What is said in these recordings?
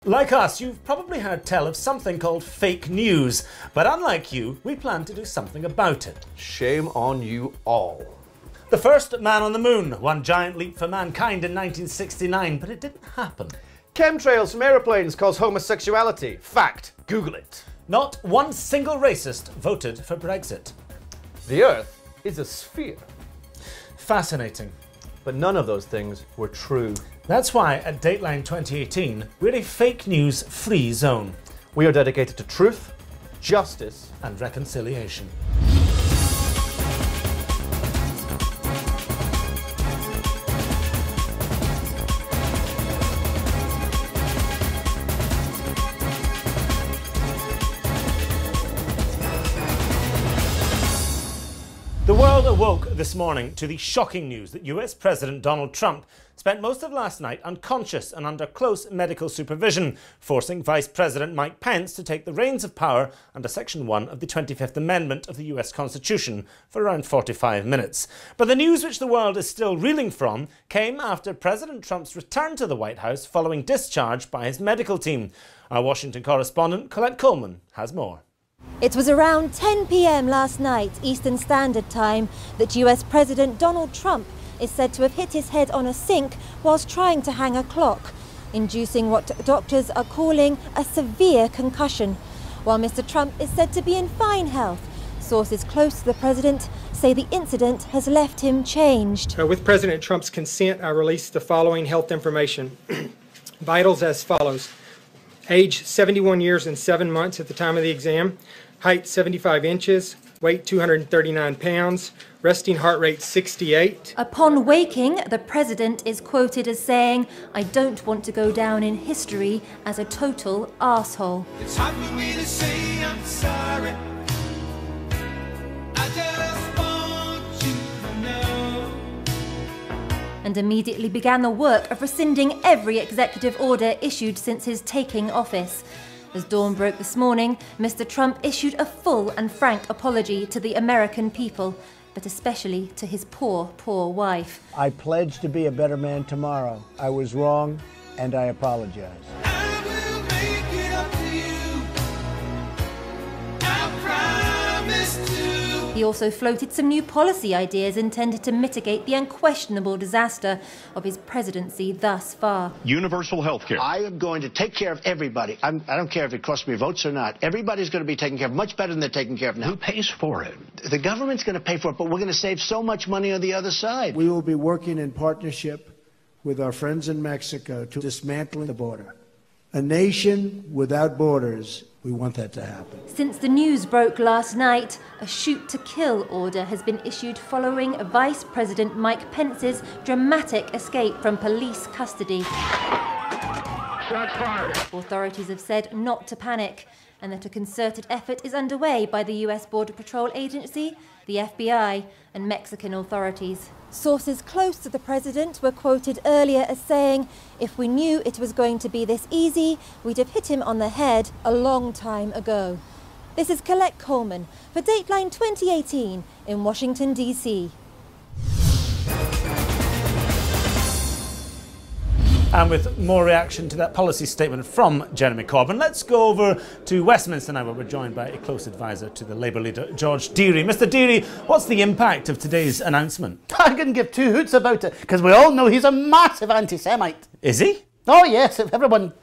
Like us, you've probably heard tell of something called fake news, but unlike you, we plan to do something about it. Shame on you all. The first man on the moon, one giant leap for mankind in 1969, but it didn't happen. Chemtrails from aeroplanes cause homosexuality. Fact. Google it. Not one single racist voted for Brexit. The Earth is a sphere. Fascinating. But none of those things were true. That's why at Dateline 2018, we're a fake news free zone. We are dedicated to truth, justice, and reconciliation. The world awoke this morning to the shocking news that US President Donald Trump spent most of last night unconscious and under close medical supervision, forcing Vice President Mike Pence to take the reins of power under Section 1 of the 25th Amendment of the US Constitution for around 45 minutes. But the news which the world is still reeling from came after President Trump's return to the White House following discharge by his medical team. Our Washington correspondent Colette Coleman has more. It was around 10 p.m. last night, Eastern Standard Time, that US President Donald Trump is said to have hit his head on a sink whilst trying to hang a clock, inducing what doctors are calling a severe concussion. While Mr. Trump is said to be in fine health, sources close to the president say the incident has left him changed. With President Trump's consent, I released the following health information. Vitals as follows. Age 71 years and 7 months at the time of the exam. Height 75 inches. Weight 239 pounds. Resting heart rate 68. Upon waking, the president is quoted as saying, "I don't want to go down in history as a total arsehole." It's hard for me to say I'm sorry. I just want you to know. And immediately began the work of rescinding every executive order issued since his taking office. As dawn broke this morning, Mr. Trump issued a full and frank apology to the American people, but especially to his poor, poor wife. I pledge to be a better man tomorrow. I was wrong, and I apologize. I will make it up to you. I promise to. He also floated some new policy ideas intended to mitigate the unquestionable disaster of his presidency thus far. Universal health care. I am going to take care of everybody. I don't care if it costs me votes or not. Everybody's going to be taken care of much better than they're taken care of now. Who pays for it? The government's going to pay for it, but we're going to save so much money on the other side. We will be working in partnership with our friends in Mexico to dismantle the border. A nation without borders. We want that to happen. Since the news broke last night, a shoot-to-kill order has been issued following Vice President Mike Pence's dramatic escape from police custody. Shots fired. Authorities have said not to panic and that a concerted effort is underway by the US Border Patrol Agency, the FBI, and Mexican authorities. Sources close to the president were quoted earlier as saying, "If we knew it was going to be this easy, we'd have hit him on the head a long time ago." This is Colette Coleman for Dateline 2018 in Washington, D.C. And with more reaction to that policy statement from Jeremy Corbyn, let's go over to Westminster now, where we're joined by a close advisor to the Labour leader, George Deary. Mr. Deary, what's the impact of today's announcement? I couldn't give two hoots about it, because we all know he's a massive anti-Semite. Is he? Oh yes, everyone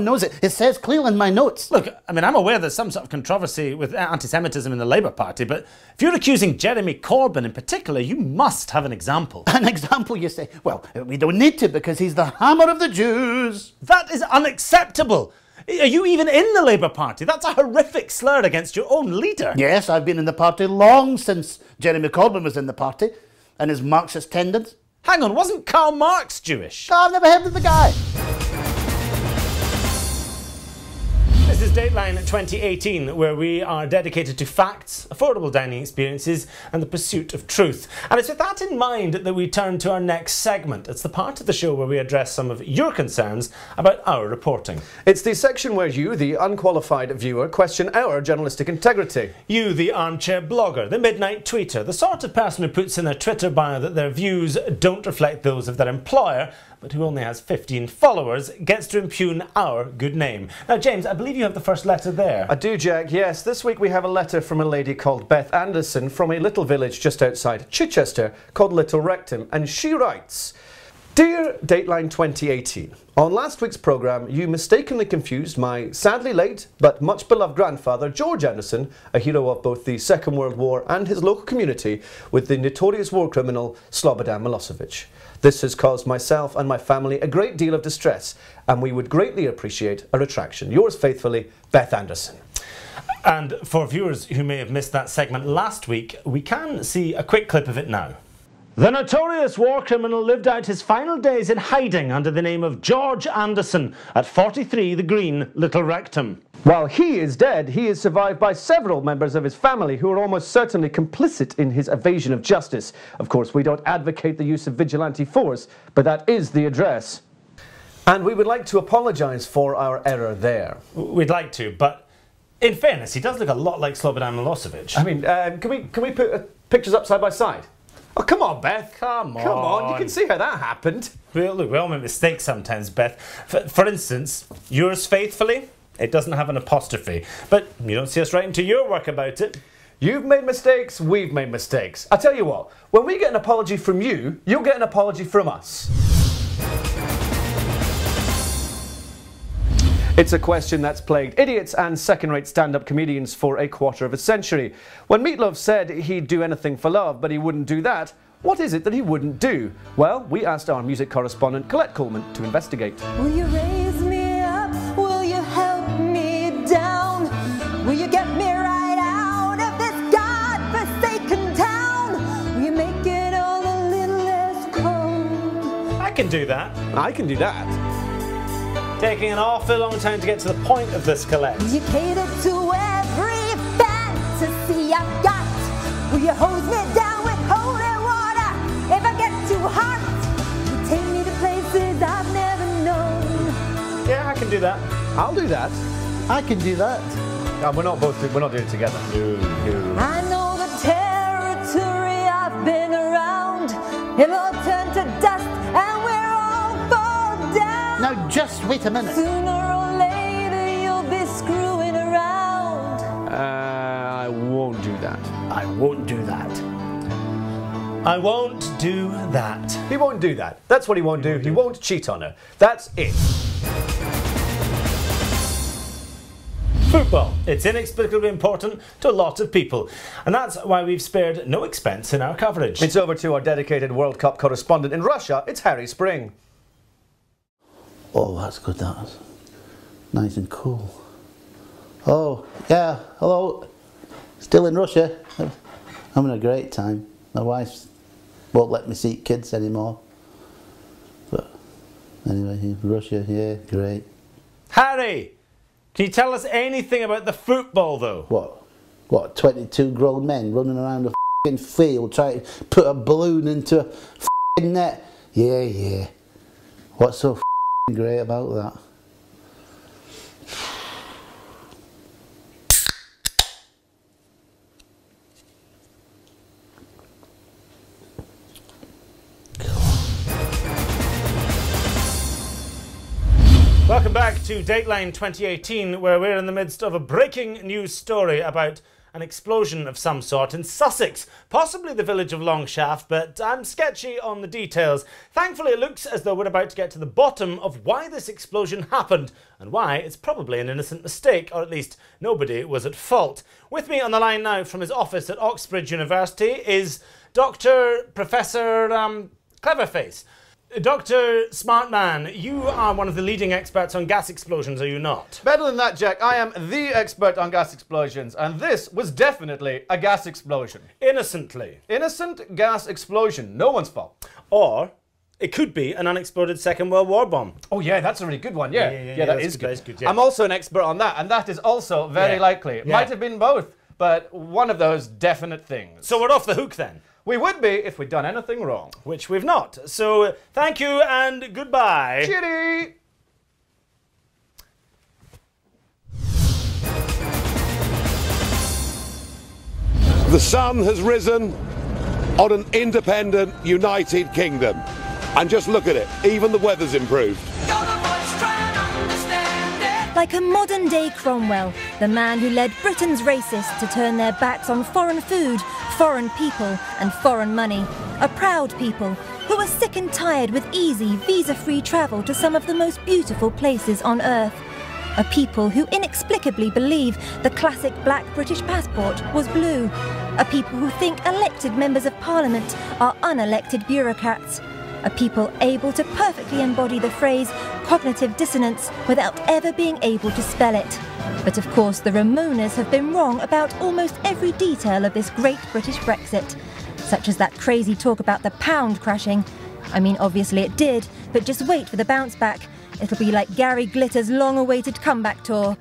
knows it. It says clearly in my notes. Look, I mean, I'm aware there's some sort of controversy with anti-Semitism in the Labour Party, but if you're accusing Jeremy Corbyn in particular, you must have an example. An example, you say? Well, we don't need to, because he's the hammer of the Jews. That is unacceptable. Are you even in the Labour Party? That's a horrific slur against your own leader. Yes, I've been in the party long since Jeremy Corbyn was in the party, and his Marxist tendencies. Hang on, wasn't Karl Marx Jewish? I've never heard of the guy. This is is Dateline 2018, where we are dedicated to facts, affordable dining experiences, and the pursuit of truth. And it's with that in mind that we turn to our next segment. It's the part of the show where we address some of your concerns about our reporting. It's the section where you, the unqualified viewer, question our journalistic integrity. You, the armchair blogger, the midnight tweeter, the sort of person who puts in their Twitter bio that their views don't reflect those of their employer, but who only has 15 followers, gets to impugn our good name. Now, James, I believe you have the first letter there. I do, Jack, yes. This week we have a letter from a lady called Beth Anderson from a little village just outside Chichester called Little Rectum, and she writes, Dear Dateline 2018, on last week's programme you mistakenly confused my sadly late but much beloved grandfather George Anderson, a hero of both the Second World War and his local community, with the notorious war criminal Slobodan Milosevic. This has caused myself and my family a great deal of distress, and we would greatly appreciate a retraction. Yours faithfully, Beth Anderson. And for viewers who may have missed that segment last week, we can see a quick clip of it now. The notorious war criminal lived out his final days in hiding under the name of George Anderson at 43 The Green, Little Rectum. While he is dead, he is survived by several members of his family who are almost certainly complicit in his evasion of justice. Of course, we don't advocate the use of vigilante force, but that is the address. And we would like to apologise for our error there. We'd like to, but in fairness, he does look a lot like Slobodan Milosevic. I mean, can we put pictures up side by side? Oh, come on, Beth. Come on. Come on, you can see how that happened. Well, look, we all make mistakes sometimes, Beth. For instance, yours faithfully, it doesn't have an apostrophe, but you don't see us writing to your work about it. You've made mistakes, we've made mistakes. I tell you what, when we get an apology from you, you'll get an apology from us. It's a question that's plagued idiots and second-rate stand-up comedians for a quarter of a century. When Meatloaf said he'd do anything for love, but he wouldn't do that, what is it that he wouldn't do? Well, we asked our music correspondent Colette Coleman to investigate. Will you raise me up? Will you help me down? Will you get me right out of this God-forsaken town? Will you make it all a little less cold? I can do that. I can do that. Taking an awfully long time to get to the point of this, Colette. Will you cater to every fantasy I've got? Will you hose me down with holy water if I get too hot? Will you take me to places I've never known? Yeah, I can do that. I'll do that. I can do that. No, we're not doing it together. No. I know the territory I've been around. It'll all turn to dust and we'll all fall down. Now just wait a minute. Sooner or later you'll be screwing around. I won't do that. I won't do that. I won't do that. He won't do that. That's what he won't do. He won't cheat on her. That's it. Football. It's inexplicably important to a lot of people, and that's why we've spared no expense in our coverage. It's over to our dedicated World Cup correspondent in Russia. It's Harry Spring. Oh, that's good, that's nice and cool. Oh, yeah, hello. Still in Russia. Having a great time. My wife won't let me see kids anymore. But anyway, Russia, yeah, great. Harry! Can you tell us anything about the football, though? What, 22 grown men running around a f***ing field trying to put a balloon into a f***ing net? Yeah. What's so f***ing great about that? Welcome back to Dateline 2018, where we're in the midst of a breaking news story about an explosion of some sort in Sussex, possibly the village of Longshaft, but I'm sketchy on the details. Thankfully, it looks as though we're about to get to the bottom of why this explosion happened and why it's probably an innocent mistake, or at least nobody was at fault. With me on the line now from his office at Oxbridge University is Professor Cleverface. Dr. Smartman, you are one of the leading experts on gas explosions, are you not? Better than that, Jack. I am the expert on gas explosions, and this was definitely a gas explosion. Innocently. Innocent gas explosion. No one's fault. Or It could be an unexploded Second World War bomb. Oh yeah, that's a really good one. Yeah, that is good. That is good, yeah. I'm also an expert on that, and that is also very likely. It might have been both, but one of those definite things. So we're off the hook then? We would be if we'd done anything wrong. Which we've not. So thank you and goodbye. Cheery! The sun has risen on an independent United Kingdom. And just look at it, even the weather's improved. Like a modern-day Cromwell, the man who led Britain's racists to turn their backs on foreign food, foreign people and foreign money. A proud people who are sick and tired with easy, visa-free travel to some of the most beautiful places on earth. A people who inexplicably believe the classic black British passport was blue. A people who think elected members of parliament are unelected bureaucrats. A people able to perfectly embody the phrase cognitive dissonance without ever being able to spell it. But of course the Ramonas have been wrong about almost every detail of this great British Brexit, such as that crazy talk about the pound crashing. I mean, obviously it did, but just wait for the bounce back. It'll be like Gary Glitter's long-awaited comeback tour.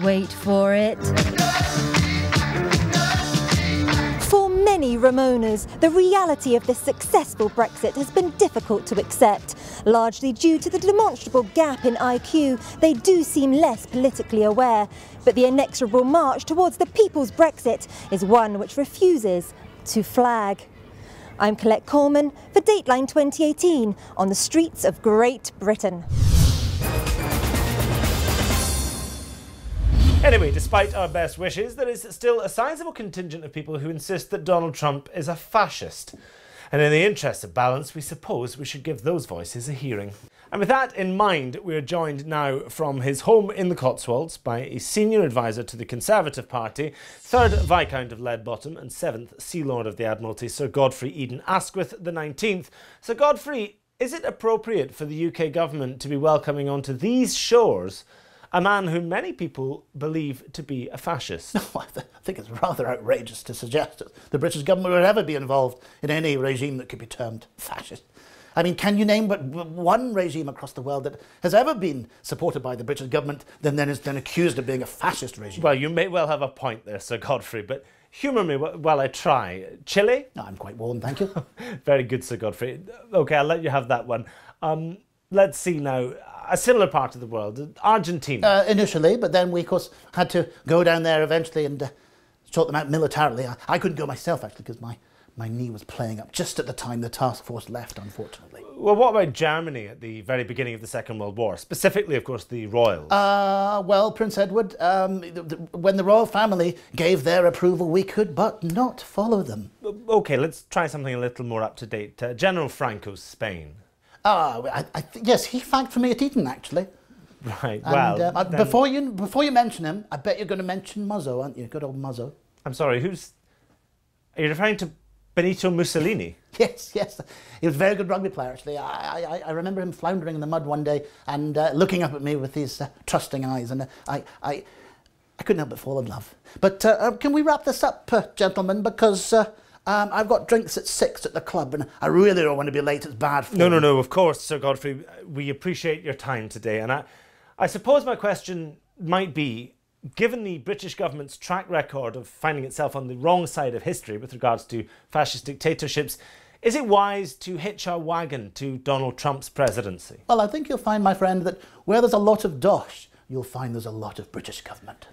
Wait for it. For many Ramonas, the reality of this successful Brexit has been difficult to accept. Largely due to the demonstrable gap in IQ, they do seem less politically aware. But the inexorable march towards the people's Brexit is one which refuses to flag. I'm Colette Coleman for Dateline 2018 on the streets of Great Britain. Anyway, despite our best wishes, there is still a sizable contingent of people who insist that Donald Trump is a fascist. And in the interest of balance, we suppose we should give those voices a hearing. And with that in mind, we're joined now from his home in the Cotswolds by a senior advisor to the Conservative Party, 3rd Viscount of Leadbottom and 7th Sea Lord of the Admiralty, Sir Godfrey Eden Asquith the 19th. Sir Godfrey, is it appropriate for the UK government to be welcoming onto these shores a man who many people believe to be a fascist? No, I think it's rather outrageous to suggest that the British government would ever be involved in any regime that could be termed fascist. I mean, can you name one regime across the world that has ever been supported by the British government then is then accused of being a fascist regime? Well, you may well have a point there, Sir Godfrey, but humour me while I try. Chile? No, I'm quite warm, thank you. Very good, Sir Godfrey. OK, I'll let you have that one. Let's see now. A similar part of the world, Argentina. Initially, but then we, of course, had to go down there eventually and sort them out militarily. I couldn't go myself, actually, because my knee was playing up just at the time the task force left, unfortunately. Well, what about Germany at the very beginning of the Second World War? Specifically, of course, the royals. Well, Prince Edward, when the royal family gave their approval, we could but not follow them. OK, let's try something a little more up-to-date. General Franco's Spain. Yes, he fagged for me at Eton, actually. Right, and, well... before you mention him, I bet you're going to mention Muzzo, aren't you? Good old Muzzo. I'm sorry, are you referring to Benito Mussolini? Yes. He was a very good rugby player, actually. I remember him floundering in the mud one day and looking up at me with his trusting eyes, and I couldn't help but fall in love. But can we wrap this up, gentlemen, because... I've got drinks at 6 at the club and I really don't want to be late, it's bad for me. No, of course, Sir Godfrey. We appreciate your time today. And I suppose my question might be, given the British government's track record of finding itself on the wrong side of history with regards to fascist dictatorships, is it wise to hitch our wagon to Donald Trump's presidency? Well, I think you'll find, my friend, that where there's a lot of dosh, you'll find there's a lot of British government.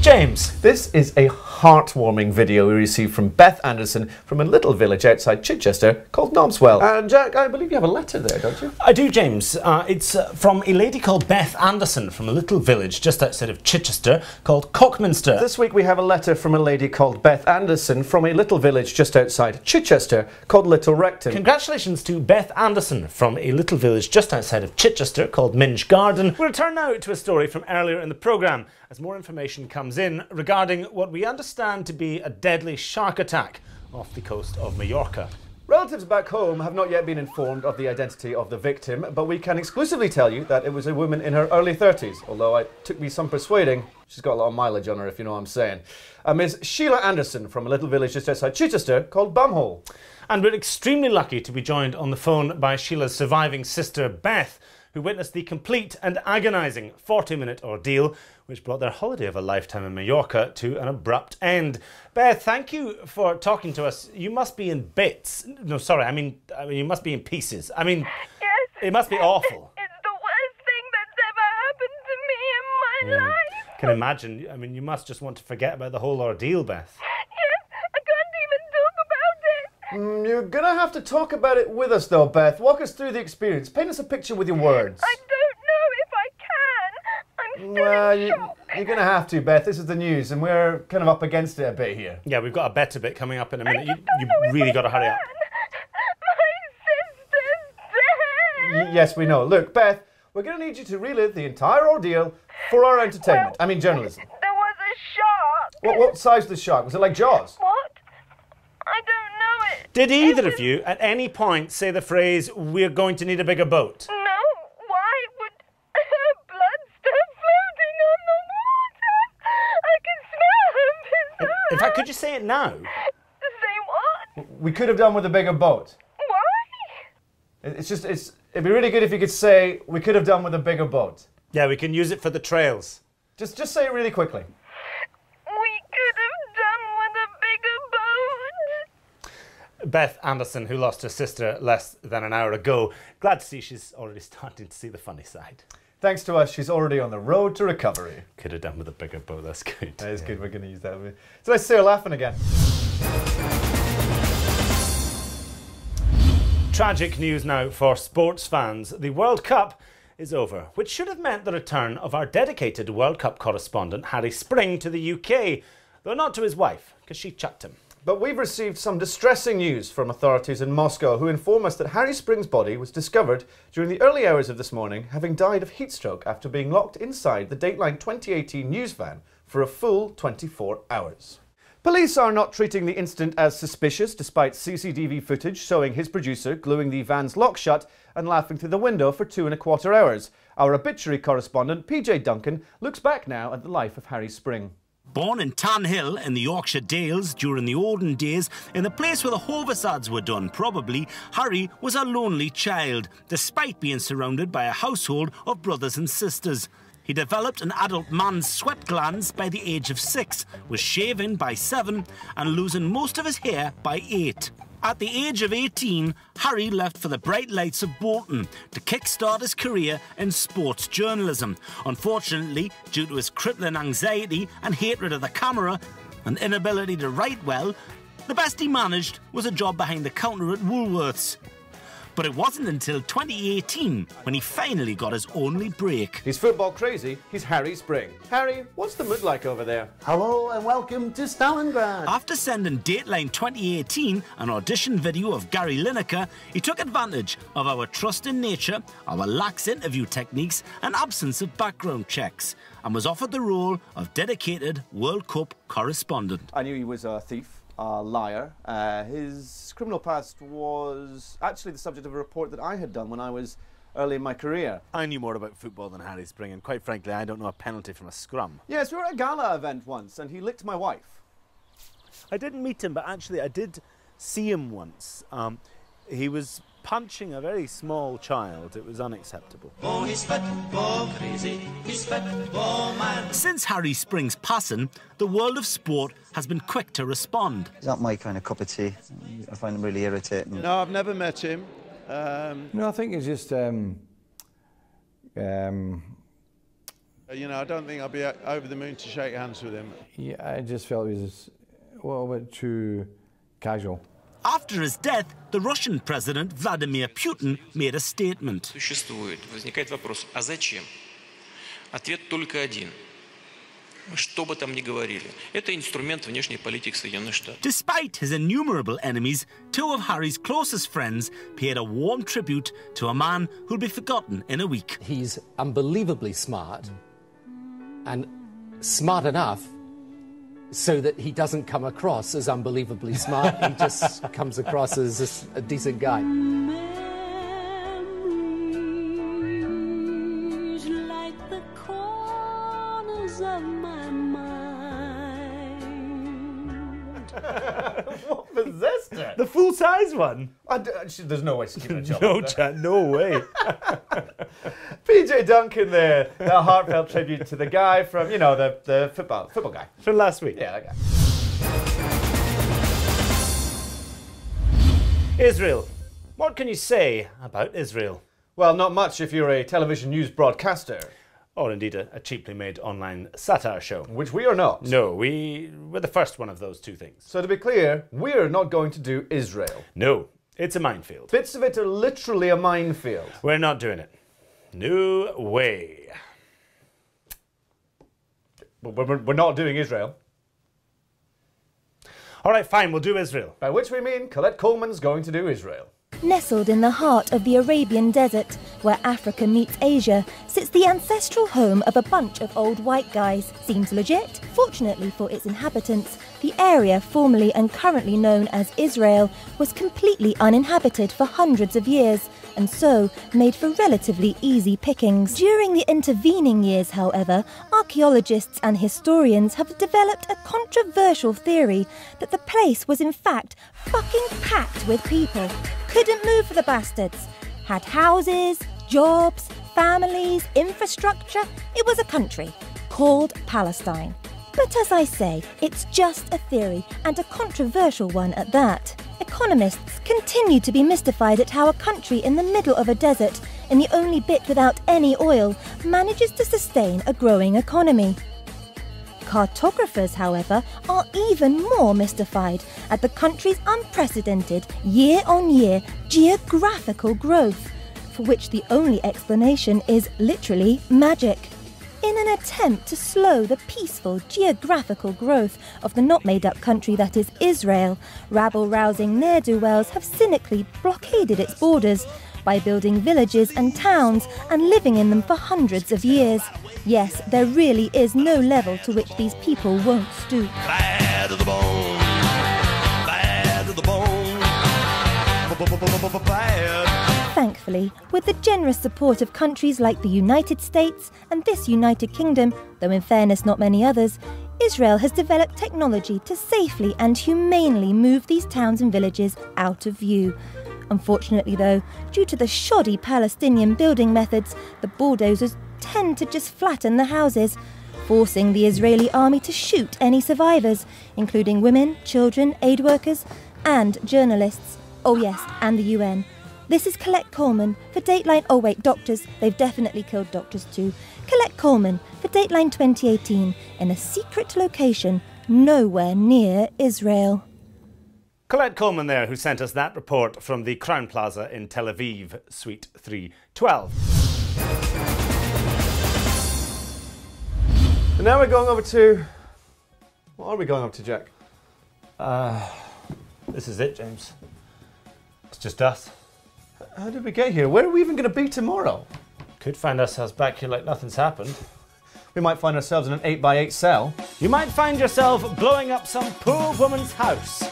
James. This is a heartwarming video we received from Beth Anderson from a little village outside Chichester called Knobswell. And Jack, I believe you have a letter there, don't you? I do, James. It's from a lady called Beth Anderson from a little village just outside of Chichester called Cockminster. This week we have a letter from a lady called Beth Anderson from a little village just outside Chichester called Little Recton. Congratulations to Beth Anderson from a little village just outside of Chichester called Minge Garden. We'll return now to a story from earlier in the programme as more information comes in regarding what we understand to be a deadly shark attack off the coast of Mallorca. Relatives back home have not yet been informed of the identity of the victim, but we can exclusively tell you that it was a woman in her early 30s, although it took me some persuading. She's got a lot of mileage on her, if you know what I'm saying. Miss Sheila Anderson from a little village just outside Chichester called Bumhole. And we're extremely lucky to be joined on the phone by Sheila's surviving sister, Beth, who witnessed the complete and agonising 40-minute ordeal which brought their holiday of a lifetime in Mallorca to an abrupt end. Beth, thank you for talking to us. You must be in bits. No, sorry, I mean you must be in pieces. I mean, yes, it must be awful. It's the worst thing that's ever happened to me in my life. I can imagine. I mean, you must just want to forget about the whole ordeal, Beth. Yes, I can't even talk about it. You're gonna have to talk about it with us though, Beth. Walk us through the experience. Paint us a picture with your words. I don't know if I can. I'm still in shock. You're gonna have to, Beth. This is the news and we're kind of up against it a bit here. Yeah, we've got a better bit coming up in a minute. You really got to hurry up. My sister's dead. Yes, we know. Look, Beth, we're gonna need you to relive the entire ordeal for our entertainment. I mean journalism. There was a shark. What size was the shark? Was it like Jaws? What? I don't know it. Did either of you at any point say the phrase, "We're going to need a bigger boat"? No. Why would her blood start floating on the water? I can smell her piss. In fact, could you say it now? Say what? We could have done with a bigger boat. Why? It'd be really good if you could say, we could have done with a bigger boat. Yeah, we can use it for the trails. Just say it really quickly. We could have done with a bigger boat. Beth Anderson, who lost her sister less than an hour ago. Glad to see she's already starting to see the funny side. Thanks to us, she's already on the road to recovery. Could have done with a bigger boat, that's good. That is good, we're going to use that. It's nice to see her laughing again. Tragic news now for sports fans. The World Cup is over, which should have meant the return of our dedicated World Cup correspondent Harry Spring to the UK, though not to his wife, because she chucked him. But we've received some distressing news from authorities in Moscow who inform us that Harry Spring's body was discovered during the early hours of this morning, having died of heatstroke after being locked inside the Dateline 2018 news van for a full 24 hours. Police are not treating the incident as suspicious, despite CCTV footage showing his producer gluing the van's lock shut and laughing through the window for 2¼ hours. Our obituary correspondent, PJ Duncan, looks back now at the life of Harry Spring. Born in Tan Hill in the Yorkshire Dales during the olden days, in the place where the Hoversides were done, probably, Harry was a lonely child, despite being surrounded by a household of brothers and sisters. He developed an adult man's sweat glands by the age of 6, was shaving by 7 and losing most of his hair by 8. At the age of 18, Harry left for the bright lights of Bolton to kickstart his career in sports journalism. Unfortunately, due to his crippling anxiety and hatred of the camera and inability to write well, the best he managed was a job behind the counter at Woolworths. But it wasn't until 2018 when he finally got his only break. He's football crazy, he's Harry Spring. Harry, what's the mood like over there? Hello and welcome to Stalingrad. After sending Dateline 2018 an audition video of Gary Lineker, he took advantage of our trust in nature, our lax interview techniques and absence of background checks, and was offered the role of dedicated World Cup correspondent. I knew he was a thief. A liar. His criminal past was actually the subject of a report that I had done when I was early in my career. I knew more about football than Harry Spring, and quite frankly, I don't know a penalty from a scrum. Yes, we were at a gala event once, and he licked my wife. I didn't meet him, but actually I did see him once. He was punching a very small child. It was unacceptable. Oh, he's fat, oh, crazy, he's fat, oh, man. Since Harry Spring's passing, the world of sport has been quick to respond. It's not my kind of cup of tea. I find him really irritating. No, I've never met him. No, I think it's just... You know, I don't think I'd be over the moon to shake hands with him. Yeah, I just felt it was a little bit too casual. After his death, the Russian president Vladimir Putin made a statement. Существует. Возникает вопрос, а зачем? Ответ только один. Что бы там ни говорили, это инструмент внешней политики Соединенных Штатов. Despite his innumerable enemies, 2 of Harry's closest friends paid a warm tribute to a man who'll be forgotten in a week. He's unbelievably smart, and smart enough so that he doesn't come across as unbelievably smart. He just comes across as a decent guy. Like the corners of my mind. What possessed her? The full-size one. There's no way to keep a job. No, Chad, no way. PJ Duncan there, that heartfelt tribute to the guy from, you know, the football guy. From last week. Yeah, that guy. Israel. What can you say about Israel? Well, not much if you're a television news broadcaster. Or indeed a cheaply made online satire show. Which we are not. No, we're the first one of those two things. So to be clear, we're not going to do Israel. No, it's a minefield. Bits of it are literally a minefield. We're not doing it. No way. We're not doing Israel. All right, fine, we'll do Israel. By which we mean Colette Coleman's going to do Israel. Nestled in the heart of the Arabian desert, where Africa meets Asia, sits the ancestral home of a bunch of old white guys. Seems legit. Fortunately for its inhabitants, the area formerly and currently known as Israel was completely uninhabited for hundreds of years, and so made for relatively easy pickings. During the intervening years, however, archaeologists and historians have developed a controversial theory that the place was in fact fucking packed with people. Couldn't move for the bastards. Had houses, jobs, families, infrastructure. It was a country called Palestine. But as I say, it's just a theory, and a controversial one at that. Economists continue to be mystified at how a country in the middle of a desert, in the only bit without any oil, manages to sustain a growing economy. Cartographers, however, are even more mystified at the country's unprecedented year-on-year geographical growth, for which the only explanation is literally magic. In an attempt to slow the peaceful geographical growth of the not-made-up country that is Israel, rabble-rousing ne'er-do-wells have cynically blockaded its borders by building villages and towns and living in them for hundreds of years. Yes, there really is no level to which these people won't stoop. Bad to the bone. Bad to the bone. Bad. Thankfully, with the generous support of countries like the United States and this United Kingdom, though in fairness not many others, Israel has developed technology to safely and humanely move these towns and villages out of view. Unfortunately though, due to the shoddy Palestinian building methods, the bulldozers tend to just flatten the houses, forcing the Israeli army to shoot any survivors, including women, children, aid workers, and journalists. Oh yes, and the UN. This is Colette Coleman for Dateline. Oh wait, doctors. They've definitely killed doctors too. Colette Coleman for Dateline 2018 in a secret location nowhere near Israel. Colette Coleman there, who sent us that report from the Crown Plaza in Tel Aviv, Suite 312. And now we're going over to... What are we going over to, Jack? This is it, James. It's just us. How did we get here? Where are we even going to be tomorrow? Could find ourselves back here like nothing's happened. We might find ourselves in an 8x8 cell. You might find yourself blowing up some poor woman's house.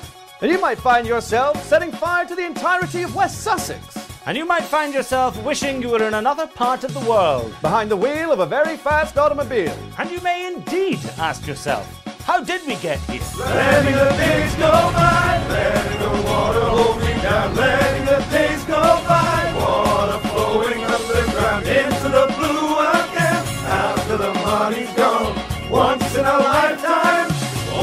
And you might find yourself setting fire to the entirety of West Sussex. And you might find yourself wishing you were in another part of the world. Behind the wheel of a very fast automobile. And you may indeed ask yourself, how did we get here? Letting the days go by, letting the water hold me down, letting the days go by, water flowing underground into the blue again, after the money's gone, once in a lifetime,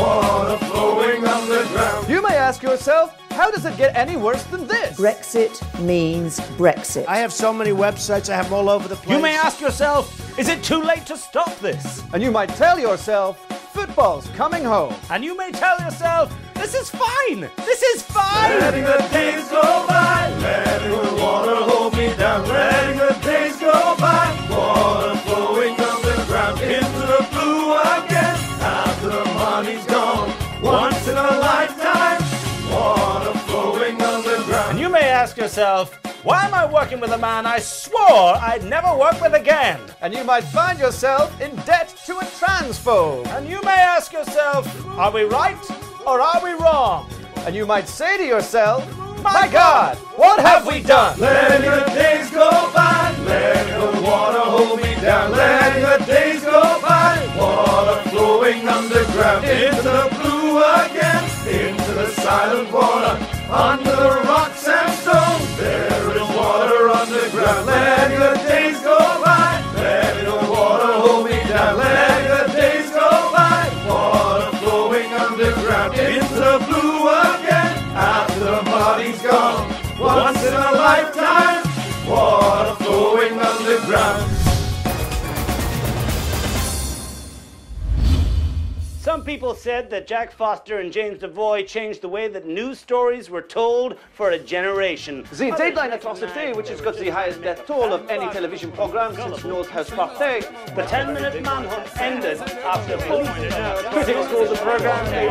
water flowing underground. You may ask yourself, how does it get any worse than this? Brexit means Brexit. I have so many websites, I have them all over the place. You may ask yourself, is it too late to stop this? And you might tell yourself, football's coming home. And you may tell yourself, this is fine! This is fine! Letting the days go by, letting the water hold me down, letting the days go by, water flowing underground into the blue again, after the money's gone, once in a lifetime, water flowing underground. And you may ask yourself, Why am I working with a man I swore I'd never work with again? And you might find yourself in debt to a transphobe. And you may ask yourself, are we right or are we wrong? And you might say to yourself, my God, what have we done? Letting the days go by, letting the water hold me down. Letting the days go by, water flowing underground. Into the blue again, into the silent water. Under the rocks and stones, there is water underground. Letting the days go by, letting the water hold me down. Letting the days go by, water flowing underground. Into the blue again, after the body's gone. Once in a lifetime, water flowing underground. Some people said that Jack Foster and James Devoy changed the way that news stories were told for a generation. The Dateline atrocity, which has got the highest death toll of any television programme since North House Party. The 10-minute manhunt ended after police. Critics called the programme a